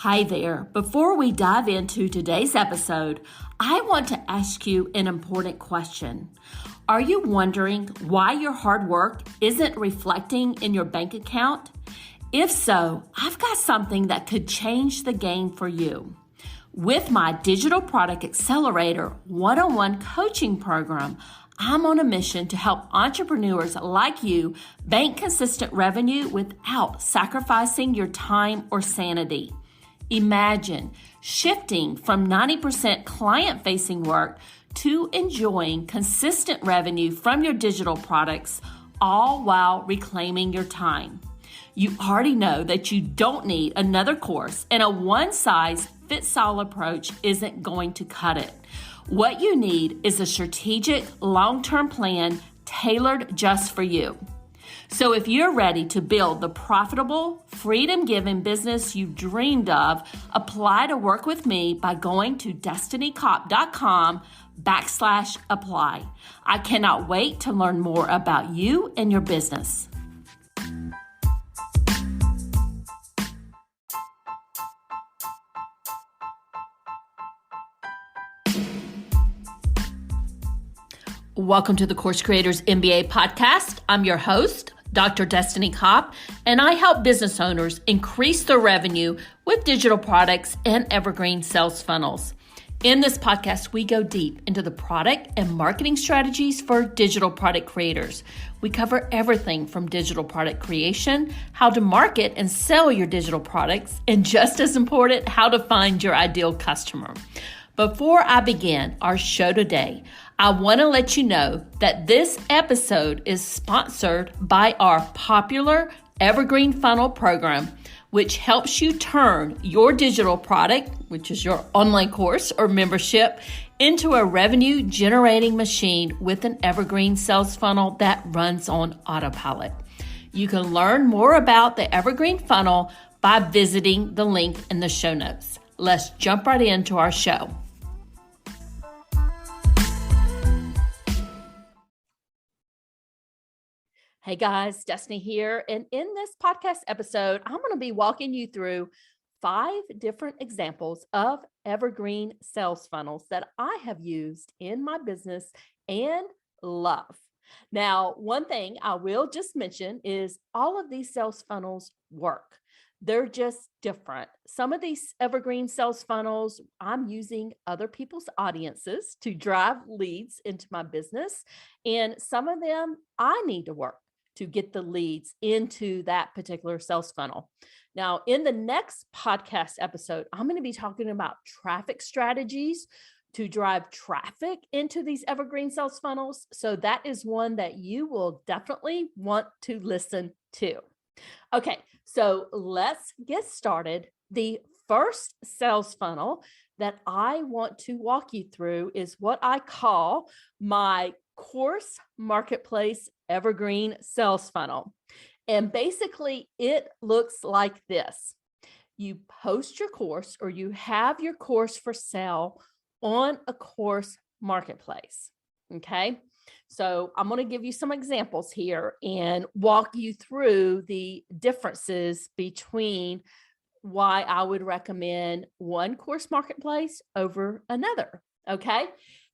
Hi there. Before we dive into today's episode, I want to ask you an important question. Are you wondering why your hard work isn't reflecting in your bank account? If so, I've got something that could change the game for you. With my Digital Product Accelerator one-on-one coaching program, I'm on a mission to help entrepreneurs like you bank consistent revenue without sacrificing your time or sanity. Imagine shifting from 90% client-facing work to enjoying consistent revenue from your digital products, all while reclaiming your time. You already know that you don't need another course, and a one-size-fits-all approach isn't going to cut it. What you need is a strategic, long-term plan tailored just for you. So if you're ready to build the profitable, freedom-giving business you've dreamed of, apply to work with me by going to destinycop.com/apply. I cannot wait to learn more about you and your business. Welcome to the Course Creators MBA podcast. I'm your host, Dr. Destiny Cop, and I help business owners increase their revenue with digital products and evergreen sales funnels. In this podcast, we go deep into the product and marketing strategies for digital product creators. We cover everything from digital product creation, how to market and sell your digital products, and just as important, how to find your ideal customer. Before I begin our show today, I want to let you know that this episode is sponsored by our popular Evergreen Funnel program, which helps you turn your digital product, which is your online course or membership, into a revenue-generating machine with an Evergreen sales funnel that runs on autopilot. You can learn more about the Evergreen Funnel by visiting the link in the show notes. Let's jump right into our show. Hey guys, Destiny here, and in this podcast episode, I'm going to be walking you through 5 different examples of evergreen sales funnels that I have used in my business and love. Now, one thing I will just mention is all of these sales funnels work. They're just different. Some of these evergreen sales funnels, I'm using other people's audiences to drive leads into my business, and some of them I need to work to get the leads into that particular sales funnel. Now, in the next podcast episode, I'm going to be talking about traffic strategies to drive traffic into these evergreen sales funnels. So that is one that you will definitely want to listen to. Okay, so let's get started. The first sales funnel that I want to walk you through is what I call my course marketplace evergreen sales funnel. And basically it looks like this. You post your course or you have your course for sale on a course marketplace. Okay. So I'm going to give you some examples here and walk you through the differences between why I would recommend one course marketplace over another. Okay.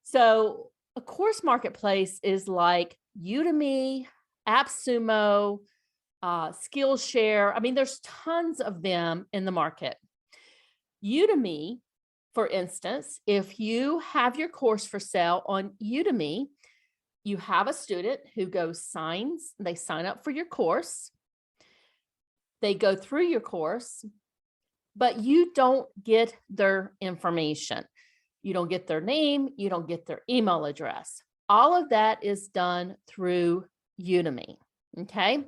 So a course marketplace is like Udemy, AppSumo, Skillshare. I mean, there's tons of them in the market. Udemy, for instance, if you have your course for sale on Udemy, you have a student who they sign up for your course, they go through your course, but you don't get their information. You don't get their name, you don't get their email address. All of that is done through Udemy, okay?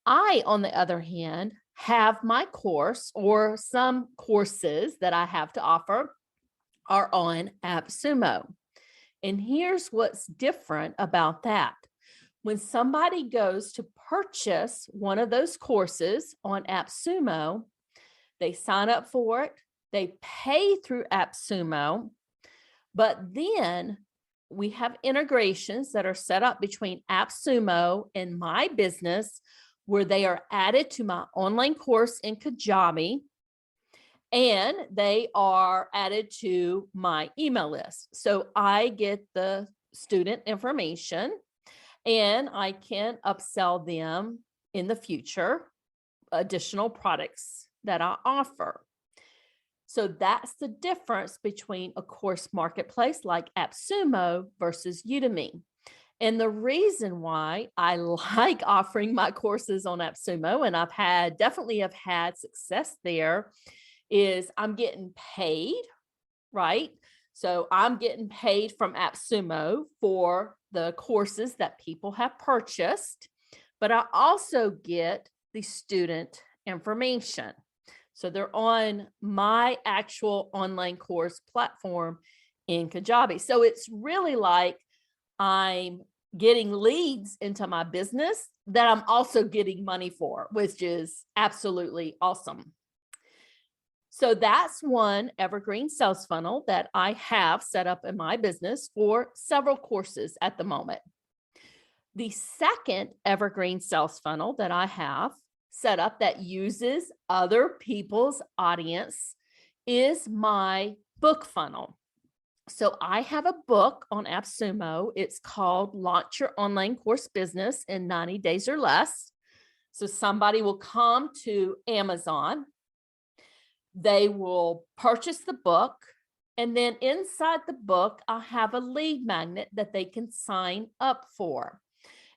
I, on the other hand, have my course or some courses that I have to offer are on AppSumo. And here's what's different about that. When somebody goes to purchase one of those courses on AppSumo, they sign up for it, they pay through AppSumo, but then we have integrations that are set up between AppSumo and my business where they are added to my online course in Kajabi, and they are added to my email list. So I get the student information and I can upsell them in the future additional products that I offer. So that's the difference between a course marketplace like AppSumo versus Udemy. And the reason why I like offering my courses on AppSumo, and definitely have had success there, is I'm getting paid, right? So I'm getting paid from AppSumo for the courses that people have purchased, but I also get the student information. So they're on my actual online course platform in Kajabi. So it's really like I'm getting leads into my business that I'm also getting money for, which is absolutely awesome. So that's one Evergreen sales funnel that I have set up in my business for several courses at the moment. The second Evergreen sales funnel that I have set up that uses other people's audience is my book funnel. So I have a book on AppSumo. It's called Launch Your Online Course Business in 90 Days or Less. So somebody will come to Amazon, they will purchase the book, and then inside the book, I'll have a lead magnet that they can sign up for.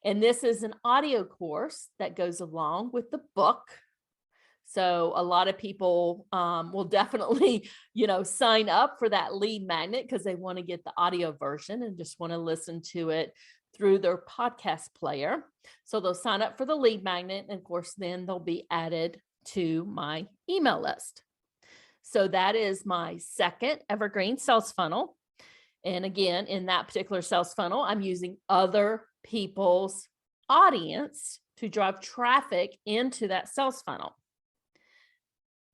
And this is an audio course that goes along with the book. So a lot of people will definitely, sign up for that lead magnet because they want to get the audio version and just want to listen to it through their podcast player. So they'll sign up for the lead magnet, and of course, then they'll be added to my email list. So that is my second Evergreen sales funnel. And again, in that particular sales funnel, I'm using other people's audience to drive traffic into that sales funnel.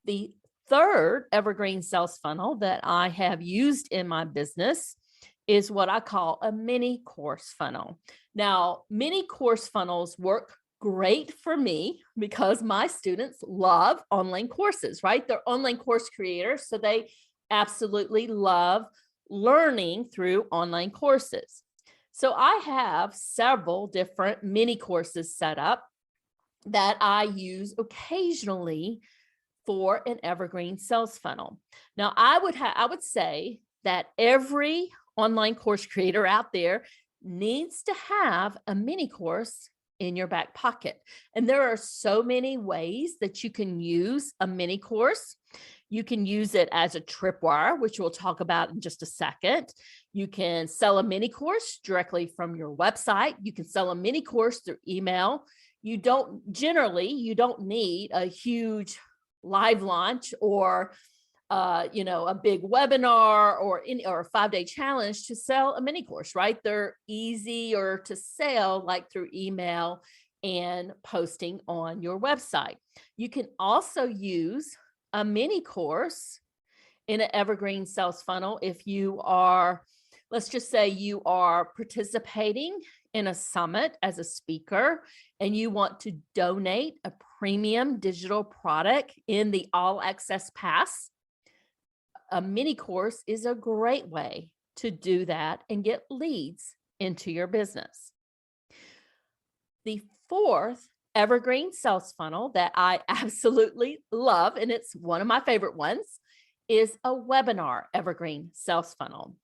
The third Evergreen sales funnel that I have used in my business is what I call a mini course funnel. Now, mini course funnels work great for me because my students love online courses, right? They're online course creators, so they absolutely love learning through online courses. So I have several different mini courses set up that I use occasionally for an Evergreen sales funnel. Now, I would say that every online course creator out there needs to have a mini course in your back pocket. And there are so many ways that you can use a mini course. You can use it as a tripwire, which we'll talk about in just a second. You can sell a mini course directly from your website. You can sell a mini course through email. You don't need a huge live launch or a big webinar or a 5-day challenge to sell a mini course, right? They're easier to sell, like through email and posting on your website. You can also use a mini course in an Evergreen sales funnel if you are, let's just say you are participating in a summit as a speaker and you want to donate a premium digital product in the All Access Pass. A mini course is a great way to do that and get leads into your business. The fourth Evergreen sales funnel that I absolutely love, and it's one of my favorite ones, is a webinar Evergreen sales funnel.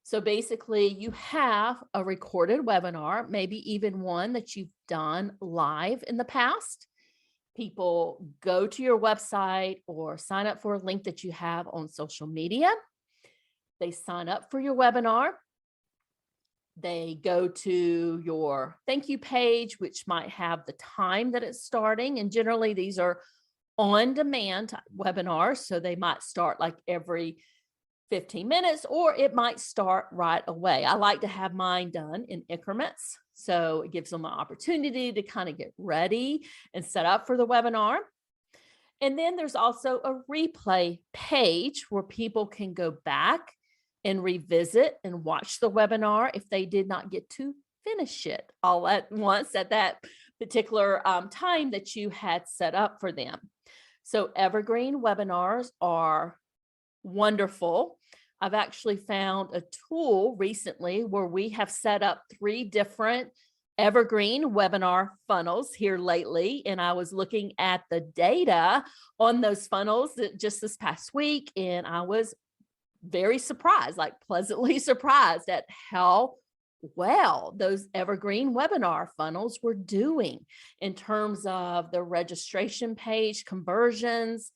So basically, you have a recorded webinar, maybe even one that you've done live in the past. People go to your website or sign up for a link that you have on social media. They sign up for your webinar. They go to your thank you page, which might have the time that it's starting. And generally, these are on-demand webinars. So they might start like every 15 minutes, or it might start right away. I like to have mine done in increments. So it gives them an opportunity to kind of get ready and set up for the webinar. And then there's also a replay page where people can go back and revisit and watch the webinar if they did not get to finish it all at once at that particular time that you had set up for them. So Evergreen webinars are wonderful. I've actually found a tool recently where we have set up 3 different Evergreen webinar funnels here lately. And I was looking at the data on those funnels just this past week, and I was very surprised, like pleasantly surprised at how well those Evergreen webinar funnels were doing in terms of the registration page conversions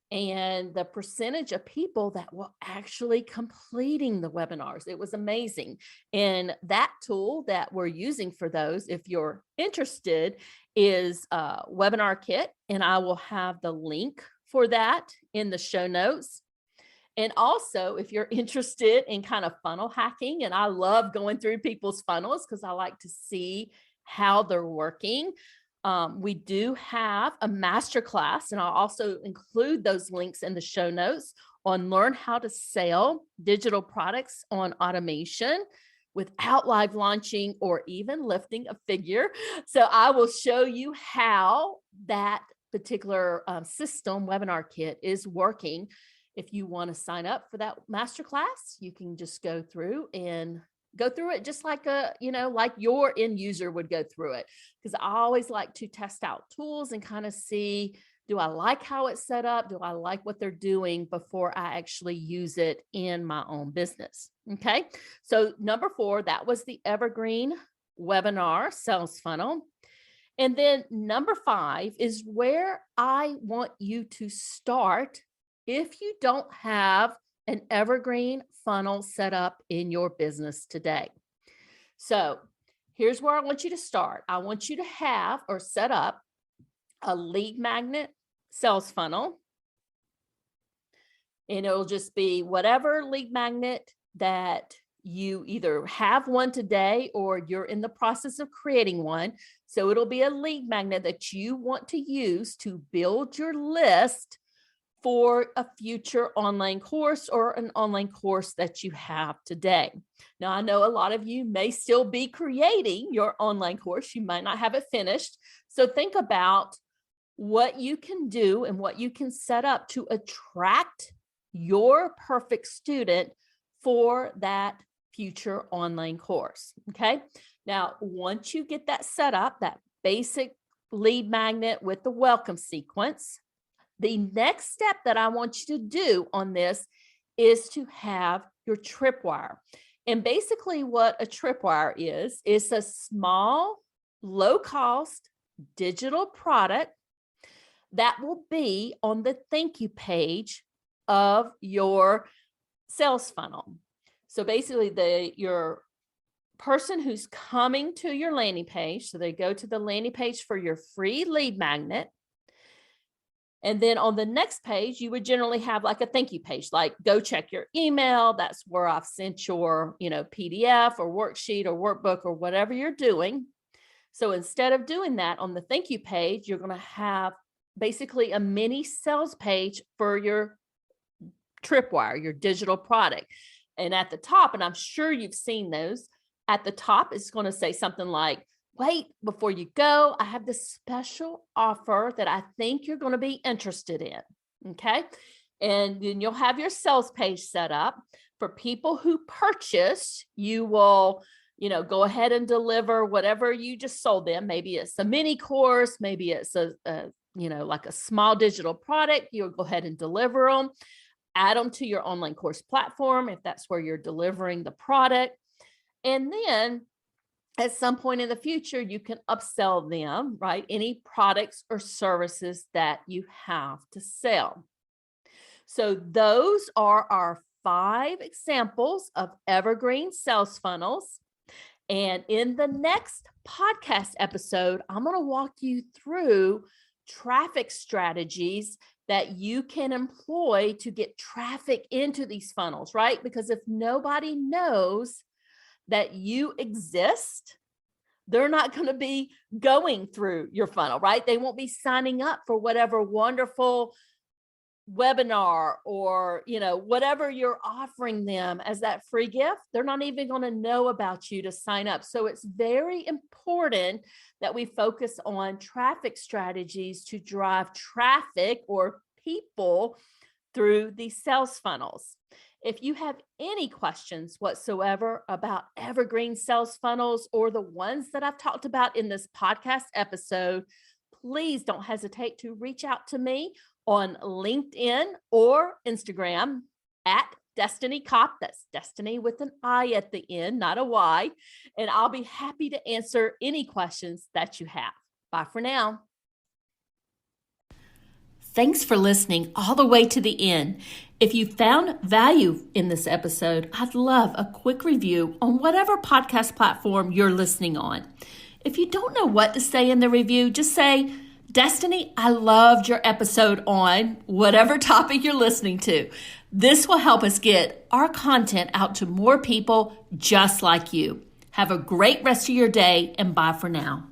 and the percentage of people that were actually completing the webinars. It was amazing. And that tool that we're using for those, if you're interested, is Webinar Kit. And I will have the link for that in the show notes. And also, if you're interested in kind of funnel hacking, and I love going through people's funnels because I like to see how they're working. We do have a masterclass, and I'll also include those links in the show notes on learn how to sell digital products on automation without live launching or even lifting a figure. So I will show you how that particular system, Webinar Kit, is working. If you want to sign up for that masterclass, you can just go through it just like like your end user would go through it. Because I always like to test out tools and kind of see, do I like how it's set up? Do I like what they're doing before I actually use it in my own business? Okay. So number 4, that was the Evergreen webinar sales funnel. And then number 5 is where I want you to start if you don't have an Evergreen funnel set up in your business today. So here's where I want you to start. I want you to have or set up a lead magnet sales funnel. And it'll just be whatever lead magnet that you either have one today or you're in the process of creating one. So it'll be a lead magnet that you want to use to build your list for a future online course or an online course that you have today. Now, I know a lot of you may still be creating your online course. You might not have it finished. So think about what you can do and what you can set up to attract your perfect student for that future online course. Okay. Now, once you get that set up, that basic lead magnet with the welcome sequence, the next step that I want you to do on this is to have your tripwire. And basically what a tripwire is a small, low-cost digital product that will be on the thank you page of your sales funnel. So basically your person who's coming to your landing page, so they go to the landing page for your free lead magnet. And then on the next page, you would generally have like a thank you page, like go check your email. That's where I've sent your, PDF or worksheet or workbook or whatever you're doing. So instead of doing that on the thank you page, you're going to have basically a mini sales page for your tripwire, your digital product. And at the top, and I'm sure you've seen those, at the top, it's going to say something like, wait, before you go, I have this special offer that I think you're going to be interested in. Okay. And then you'll have your sales page set up for people who purchase. You will, go ahead and deliver whatever you just sold them. Maybe it's a mini course. Maybe it's like a small digital product. You'll go ahead and deliver them, add them to your online course platform if that's where you're delivering the product. And then at some point in the future, you can upsell them, right? Any products or services that you have to sell. So those are our 5 examples of Evergreen sales funnels. And in the next podcast episode, I'm going to walk you through traffic strategies that you can employ to get traffic into these funnels, right? Because if nobody knows that you exist, they're not going to be going through your funnel, right? They won't be signing up for whatever wonderful webinar or, whatever you're offering them as that free gift, they're not even going to know about you to sign up. So it's very important that we focus on traffic strategies to drive traffic or people through these sales funnels. If you have any questions whatsoever about evergreen sales funnels or the ones that I've talked about in this podcast episode, please don't hesitate to reach out to me on LinkedIn or Instagram at Destiny Cop. That's Destiny with an I at the end, not a Y. And I'll be happy to answer any questions that you have. Bye for now. Thanks for listening all the way to the end. If you found value in this episode, I'd love a quick review on whatever podcast platform you're listening on. If you don't know what to say in the review, just say, Destiny, I loved your episode on whatever topic you're listening to. This will help us get our content out to more people just like you. Have a great rest of your day and bye for now.